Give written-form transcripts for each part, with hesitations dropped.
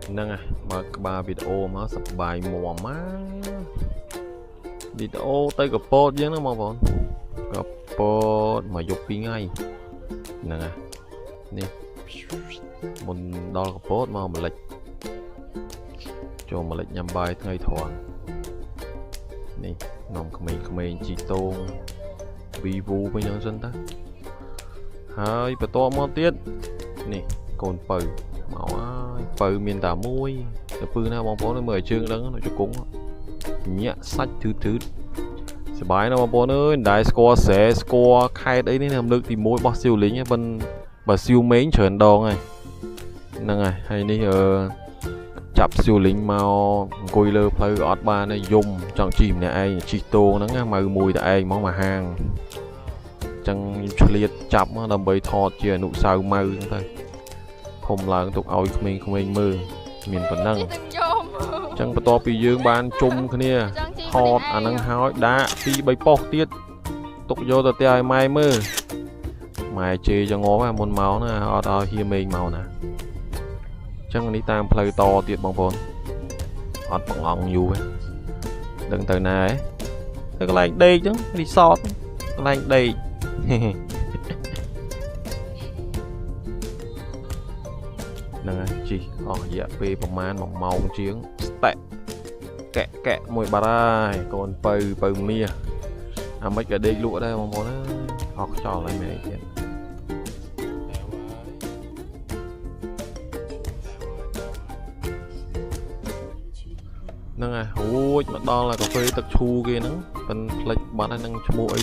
nâng à mà ba video mà sắp bài mùa má video tới gặp bot chứ nó mà bọn gặp bot mà dục đi ngay nâng à nè mình đo gặp bot mà lệch cho mà lệch nhằm bài ngay thoảng nè nòng comment chỉ tôn vi vu với nhân dân ta hai và to món tiết nè còn pờ máu pờ miền tả môi cái pư nào bóng nó 10 chương đó nó cho cúng nhẹ sách thứ sẽ bái nó bóng ơi đại score sẽ score khai đấy nên làm lực thì mỗi bác siêu lính bên bà siêu mến trởn đòn này nâng này hay đi chập siêu lính màu coi lơ play ọt ba này dùng chọn chìm này ai chỉ tô nó màu mùi tại ai món mà hàng chẳng liệt chập nó làm bầy thọt chia nụ sao màu thôi không là tục oi mình mơ miền phần năng chẳng bắt to bị dương ban chung cái nè thọt à năng hói đá đi bay bọc tiết tục vô tờ tè mai mơ mày chê cho ngó vào môn máu nè ở hiên mình màu nè chẳng đi tam play to tiết bóng phone ọt bằng ong dù ấy đừng từ này cái lạnh đây chứ đi sọt lạnh đây nè chị dạ vềประมาณ1 ម៉ោងជាងតែកែមួយបាត់ហើយកូនបើមៀអាមិនក៏ដេកលក់ដែរបងប្អូនអស់ខ្យល់ហើយមែនទៀតហ្នឹងហើយរួចមកដល់កាហ្វេទឹកឈូគេហ្នឹងមិនផ្លិចបាត់ហើយនឹងឈ្មោះអី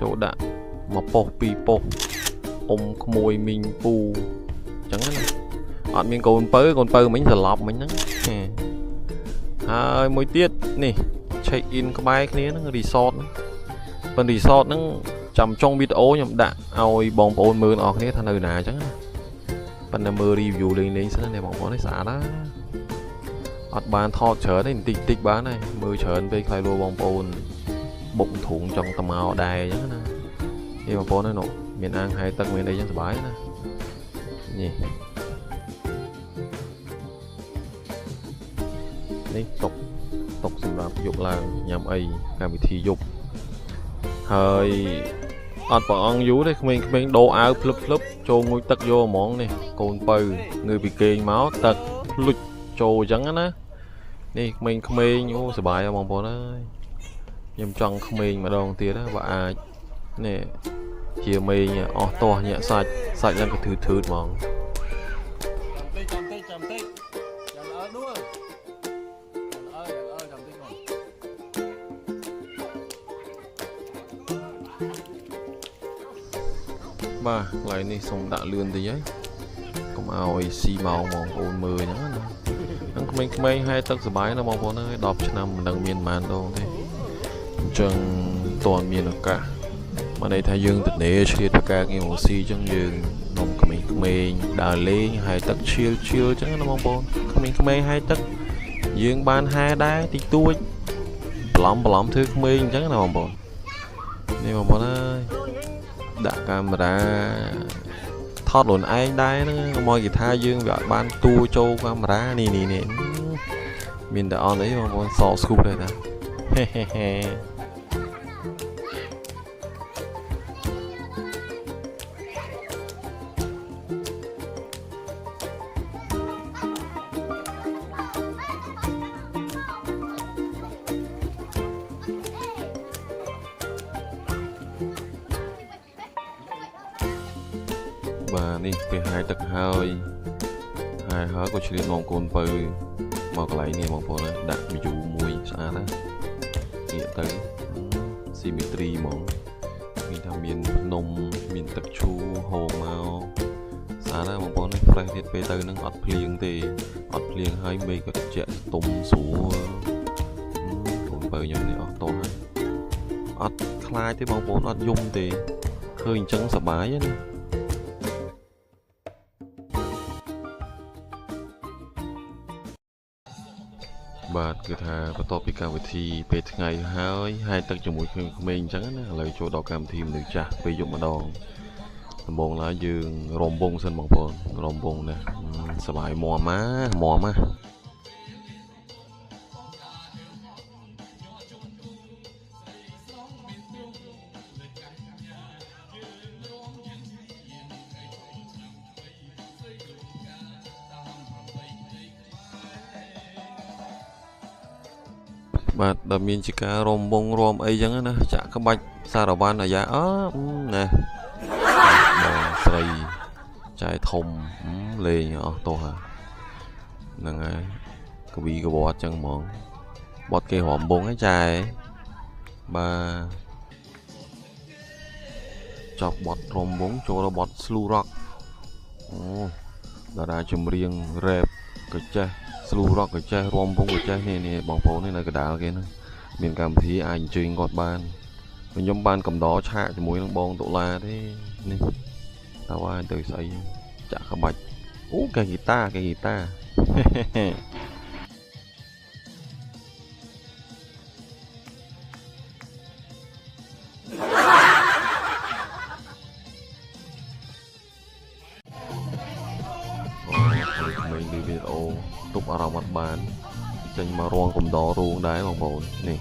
ចូលដាក់មកប៉ុស2ប៉ុសក្មួយមីងពូអញ្ចឹងណាអត់មានកូនពៅមិញសឡប់មិញហ្នឹងហើយមួយទៀតនេះ check in ក្បែរគ្នាហ្នឹង resort ហ្នឹងប៉ុន្តែ resort ហ្នឹងចាំចុងវីដេអូខ្ញុំដាក់ឲ្យបងប្អូនមើលអស់គ្នាថានៅណាអញ្ចឹងណាប៉ុន្តែមើល review លេងសិនណាបងប្អូននេះស្អាតណាស់អត់បានថតច្រើនទេបន្តិចបានហើយមើលច្រើនពេកខ្លាយលោបងប្អូនបុកធុងចង់ទៅមកដែរអញ្ចឹងណានេះបងប្អូនណាមានអាងហើយទឹកមានអីចឹងសុបាយណានេះនេះតុកសម្រាប់យប់ឡើងញ៉ាំអីកម្មវិធីយប់ហើយអត់ប្រអងយូរទេក្មេងៗដូរអាវភ្លឹបចូលងុយទឹកយកហ្មងនេះកូនពៅងើបពីគេងមកទឹកលុចចូលអញ្ចឹងណានេះក្មេងអូសុបាយបងប្អូនអើយខ្ញុំចង់ក្មេងម្ដងទៀតណាបើអាចនេះជាមេងអស់ទាស់ញាក់សាច់ឡើងក៏ធឺហ្មងបាទកន្លែងនេះសូមដាក់លឿនតិចហើយកុំឲ្យស៊ីម៉ោងបងប្អូនមើលអញ្ចឹងណាហ្នឹងក្មេងៗហើយទឹកសុបាយណាបងប្អូនអើយ10ឆ្នាំមិនដឹងមានប៉ុន្មានដងទេអញ្ចឹងតើមានឱកាសមកន័យថាយើងទៅនេឆ្លៀតប្រកាងារមកស៊ីអញ្ចឹងយើងនំក្មេងដើរលេងហើយទឹកឈៀលអញ្ចឹងណាបងប្អូនក្មេងហើយទឹកយើងបានហែដែរតិចតួចបន្លំធ្វើក្មេងអញ្ចឹងណាបងប្អូននេះបងប្អូនអើយដាក់កាមេរ៉ាថតខ្លួនឯងដែរហ្នឹងមកគេថាយើងវាអត់បានតួចូលកាមេរ៉ានេះមានតែអនអីបងប្អូនសស្គូបដែរតាបាទនេះពេលហាយទឹកហើយក៏ឆ្លៀតនំកូនពៅមកកន្លែងនេះបងប្អូនដាក់មីយូមួយស្អាតណាងាកទៅស៊ីមេត្រីហ្មងមានថាមានភ្នំមានទឹកឈូហូរមកស្អាតណាបងប្អូននេះ fresh ទៀតពេលទៅនឹងអត់ភ្លៀងទេអត់ភ្លៀងហើយមេឃក៏ត្រជាក់ទុំស្រួលកូនពៅខ្ញុំនេះអស់តោះហើយអត់ខ្លាចទេបងប្អូនអត់យំទេឃើញអញ្ចឹងសប្បាយណាបាទគឺថាបន្ទាប់ពីកម្មវិធីពេលថ្ងៃហើយទឹកជាមួយក្មេងៗអញ្ចឹងណាឥឡូវចូលដល់កម្មវិធីមនុស្សចាស់ពេលយប់ម្ដង ដំបងឡើយយើងរំវងសិនបងប្អូនរំវងនេះសបាយមមណាបាទដែលមានជាការរំវងរំអីចឹងណាចាក់ក្បាច់សារវ័នអាយ៉ាណាបងស្រីចាយធំលេងអស់ទោះហ្នឹងហើយកវីកវត្តចឹងហ្មងបត់គេរំវងហ្នឹងចាយបាទចប់បត់រំវងចូលបត់ Slow Rock តារាចម្រៀង rap ក៏ចេះ Slow Rock ក៏ចេះរំវងក៏ចេះនេះបងប្អូននេះនៅកណ្ដាលគេហ្នឹងមានកម្មវិធីអាចអញ្ជើញគាត់បានខ្ញុំបានកំដរឆាកជាមួយនឹងបងតុលាទេនេះតើហើយទៅស្អីចាក់ក្បាច់កែហ្គីតាមើលឃើញវីដេអូទុកអារម្មណ៍អត់បានចេញមករងកំដររូងដែរបងប្អូននេះ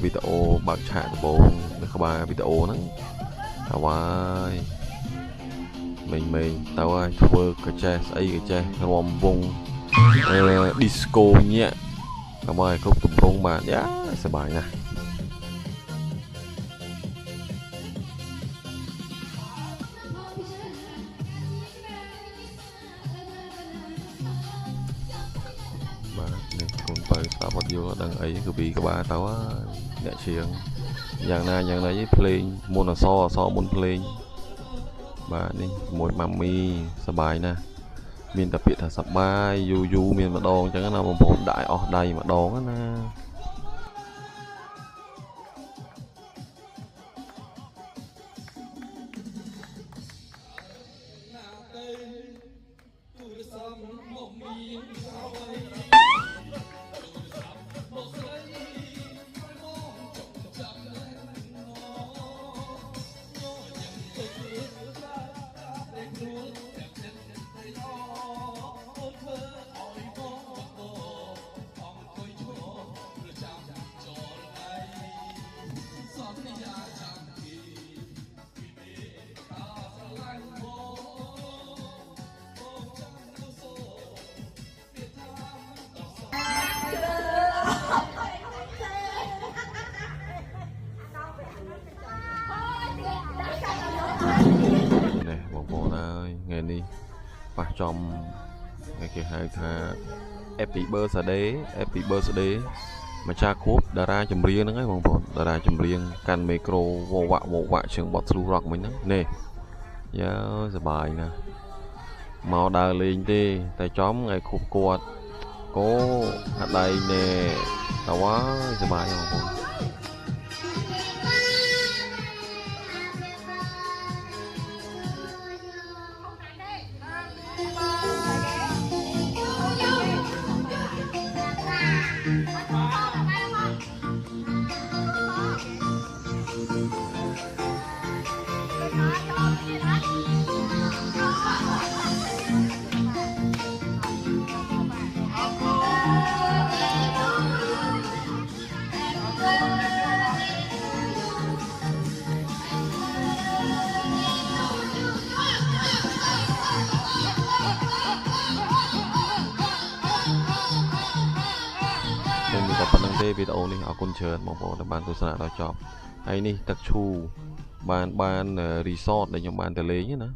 វីដេអូបើកឆាកដំបូងនៅក្បាលវីដេអូហ្នឹងតើហើយមេងតើហើយធ្វើក៏ចេះស្អីក៏ចេះរំវងdisco ញាក់តើហើយគ្រប់ទម្រង់បាទយ៉ាសប្បាយណាស់បាទនេះកូនបើស្ដាប់អត់យល់ដឹងអីគឺពីក្បាលទៅអ្នកច្រៀងយ៉ាងណាភ្លេងមុនអសមុនភ្លេងបាទនេះមួយម៉ាមីសប្បាយណាស់មានតែពាក្យថាសប្បាយយូមានម្ដងអញ្ចឹងណាបងប្អូនដាក់ឲ្យអស់ដៃម្ដងណាថ្ងៃនេះប៉ះចំគេហៅថា Happy Birthday ម្ចាស់ខួបតារាចម្រៀងហ្នឹងហើយបងប្អូនតារាចម្រៀងកាន់មីក្រូវវាក់ជើងបត់ Slow Rock មិញហ្នឹងនេះយ៉ាសប្បាយណាស់មកដើរលេងទេតែចំថ្ងៃខួបគាត់កោហាត់ដៃណែតើហើយសប្បាយបងប្អូនតែប៉ុណ្្នឹងទេវីដេអូនេះអរគុណច្រើនបងប្អូនដែលបានទស្សនាដល់ចប់ហើយនេះទឹកឈូបានរីសតដែលខ្ញុំបានទៅលេងណា